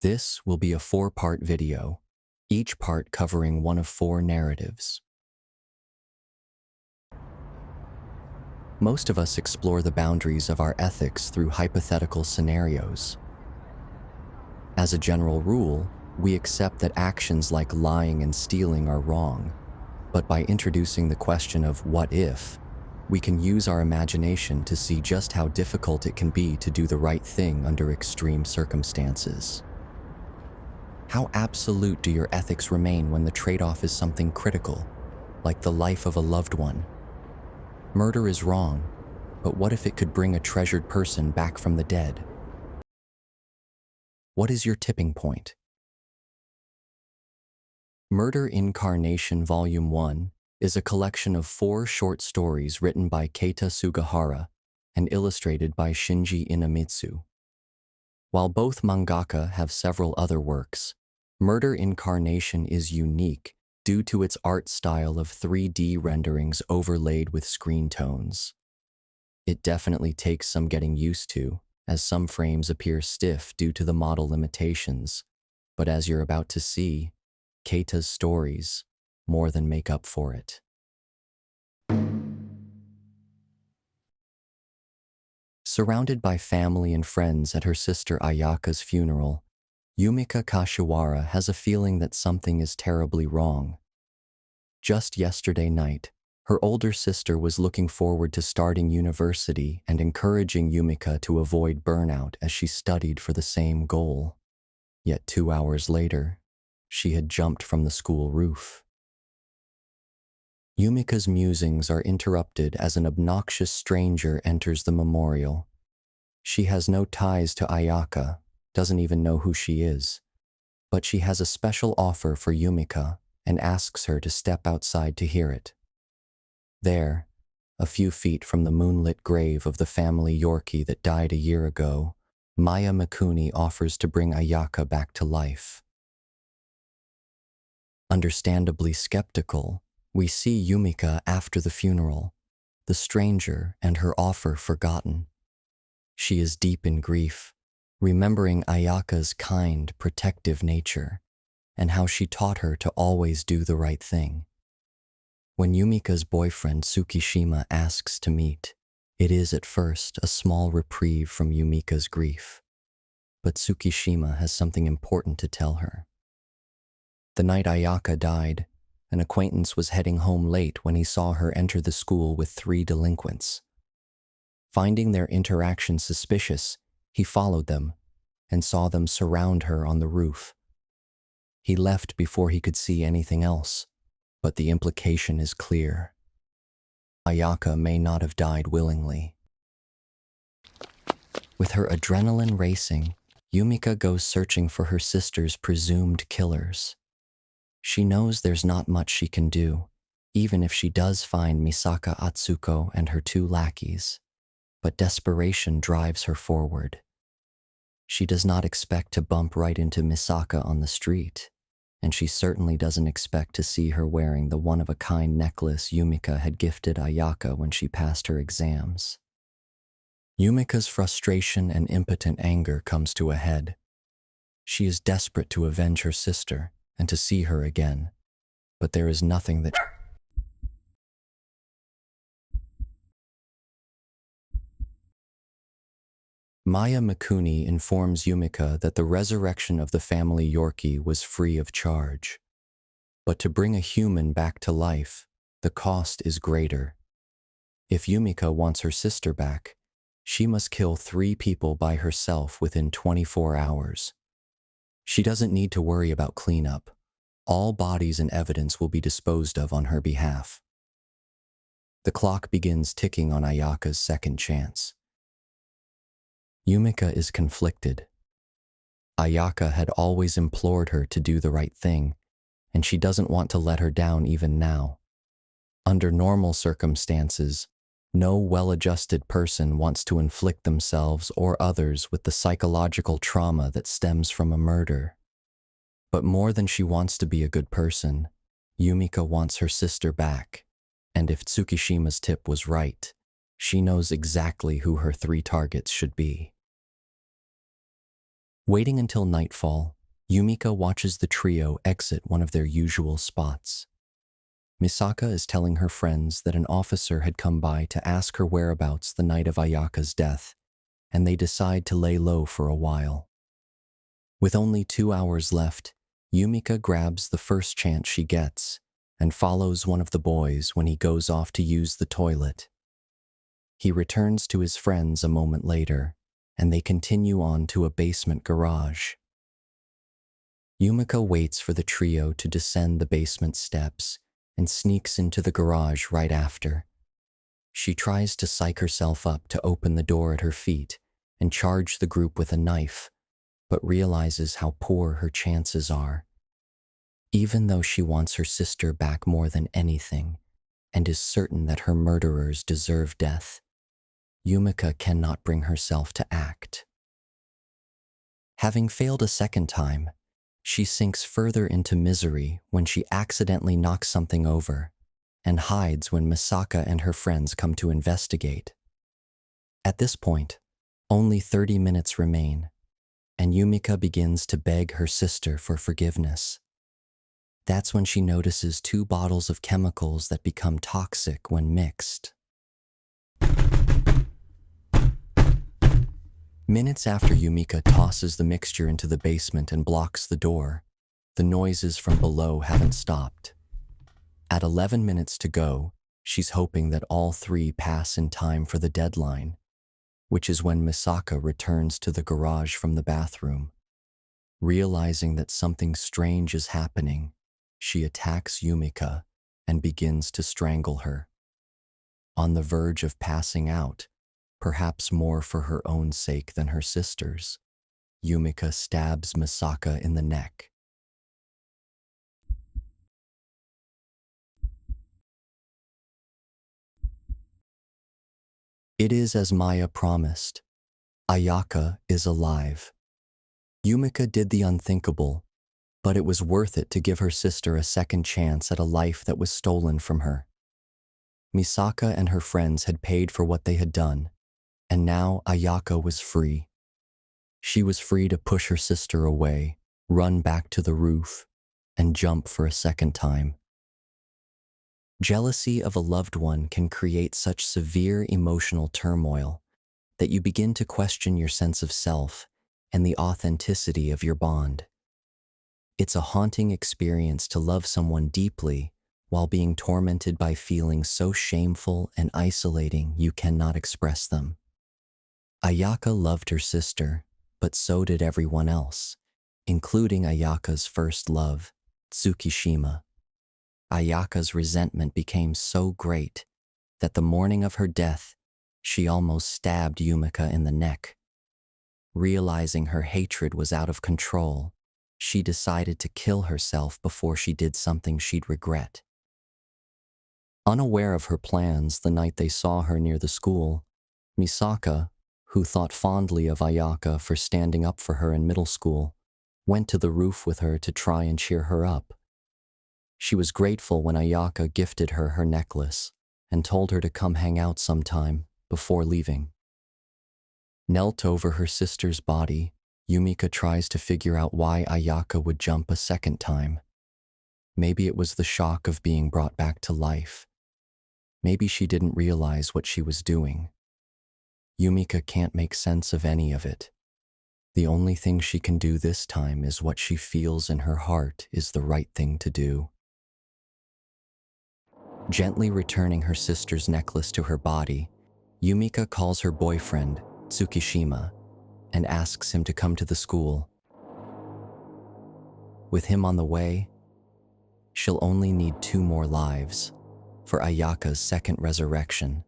This will be a 4-part video, each part covering one of 4 narratives. Most of us explore the boundaries of our ethics through hypothetical scenarios. As a general rule, we accept that actions like lying and stealing are wrong, but by introducing the question of what if, we can use our imagination to see just how difficult it can be to do the right thing under extreme circumstances. How absolute do your ethics remain when the trade-off is something critical, like the life of a loved one? Murder is wrong, but what if it could bring a treasured person back from the dead? What is your tipping point? Murder Incarnation Volume 1 is a collection of 4 short stories written by Keita Sugihara and illustrated by Shinji Inamitsu. While both mangaka have several other works, Murder Incarnation is unique due to its art style of 3D renderings overlaid with screen tones. It definitely takes some getting used to, as some frames appear stiff due to the model limitations, but as you're about to see, Keita's stories more than make up for it. Surrounded by family and friends at her sister Ayaka's funeral, Yumika Kashiwara has a feeling that something is terribly wrong. Just yesterday night, her older sister was looking forward to starting university and encouraging Yumika to avoid burnout as she studied for the same goal. Yet 2 hours later, she had jumped from the school roof. Yumika's musings are interrupted as an obnoxious stranger enters the memorial. She has no ties to Ayaka, doesn't even know who she is, but she has a special offer for Yumika and asks her to step outside to hear it. There, a few feet from the moonlit grave of the family Yorkie that died a year ago, Maya Mikuni offers to bring Ayaka back to life. Understandably skeptical, we see Yumika after the funeral, the stranger and her offer forgotten. She is deep in grief, remembering Ayaka's kind, protective nature, and how she taught her to always do the right thing. When Yumika's boyfriend Tsukishima asks to meet, it is at first a small reprieve from Yumika's grief. But Tsukishima has something important to tell her. The night Ayaka died, an acquaintance was heading home late when he saw her enter the school with 3 delinquents. Finding their interaction suspicious, he followed them and saw them surround her on the roof. He left before he could see anything else, but the implication is clear. Ayaka may not have died willingly. With her adrenaline racing, Yumika goes searching for her sister's presumed killers. She knows there's not much she can do, even if she does find Misaka Atsuko and her 2 lackeys. But desperation drives her forward. She does not expect to bump right into Misaka on the street, and she certainly doesn't expect to see her wearing the one-of-a-kind necklace Yumika had gifted Ayaka when she passed her exams. Yumika's frustration and impotent anger comes to a head. She is desperate to avenge her sister and to see her again, but there is nothing that Maya Mikuni informs Yumika that the resurrection of the family Yorkie was free of charge. But to bring a human back to life, the cost is greater. If Yumika wants her sister back, she must kill 3 people by herself within 24 hours. She doesn't need to worry about cleanup. All bodies and evidence will be disposed of on her behalf. The clock begins ticking on Ayaka's second chance. Yumika is conflicted. Ayaka had always implored her to do the right thing, and she doesn't want to let her down even now. Under normal circumstances, no well-adjusted person wants to inflict themselves or others with the psychological trauma that stems from a murder. But more than she wants to be a good person, Yumika wants her sister back, and if Tsukishima's tip was right, she knows exactly who her 3 targets should be. Waiting until nightfall, Yumika watches the trio exit one of their usual spots. Misaka is telling her friends that an officer had come by to ask her whereabouts the night of Ayaka's death, and they decide to lay low for a while. With only 2 hours left, Yumika grabs the first chance she gets and follows one of the boys when he goes off to use the toilet. He returns to his friends a moment later, and they continue on to a basement garage. Yumika waits for the trio to descend the basement steps and sneaks into the garage right after. She tries to psych herself up to open the door at her feet and charge the group with a knife, but realizes how poor her chances are. Even though she wants her sister back more than anything and is certain that her murderers deserve death, Yumika cannot bring herself to act. Having failed a second time, she sinks further into misery when she accidentally knocks something over and hides when Misaka and her friends come to investigate. At this point, only 30 minutes remain, and Yumika begins to beg her sister for forgiveness. That's when she notices 2 bottles of chemicals that become toxic when mixed. Minutes after Yumika tosses the mixture into the basement and blocks the door, the noises from below haven't stopped. At 11 minutes to go, she's hoping that all 3 pass in time for the deadline, which is when Misaka returns to the garage from the bathroom. Realizing that something strange is happening, she attacks Yumika and begins to strangle her. On the verge of passing out, perhaps more for her own sake than her sister's, Yumika stabs Misaka in the neck. It is as Maya promised. Ayaka is alive. Yumika did the unthinkable, but it was worth it to give her sister a second chance at a life that was stolen from her. Misaka and her friends had paid for what they had done, and now Ayaka was free. She was free to push her sister away, run back to the roof, and jump for a second time. Jealousy of a loved one can create such severe emotional turmoil that you begin to question your sense of self and the authenticity of your bond. It's a haunting experience to love someone deeply while being tormented by feelings so shameful and isolating you cannot express them. Ayaka loved her sister, but so did everyone else, including Ayaka's first love, Tsukishima. Ayaka's resentment became so great that the morning of her death, she almost stabbed Yumika in the neck. Realizing her hatred was out of control, she decided to kill herself before she did something she'd regret. Unaware of her plans the night they saw her near the school, Misaka, who thought fondly of Ayaka for standing up for her in middle school, went to the roof with her to try and cheer her up. She was grateful when Ayaka gifted her her necklace and told her to come hang out sometime before leaving. Knelt over her sister's body, Yumika tries to figure out why Ayaka would jump a second time. Maybe it was the shock of being brought back to life. Maybe she didn't realize what she was doing. Yumika can't make sense of any of it. The only thing she can do this time is what she feels in her heart is the right thing to do. Gently returning her sister's necklace to her body, Yumika calls her boyfriend, Tsukishima, and asks him to come to the school. With him on the way, she'll only need 2 more lives for Ayaka's second resurrection.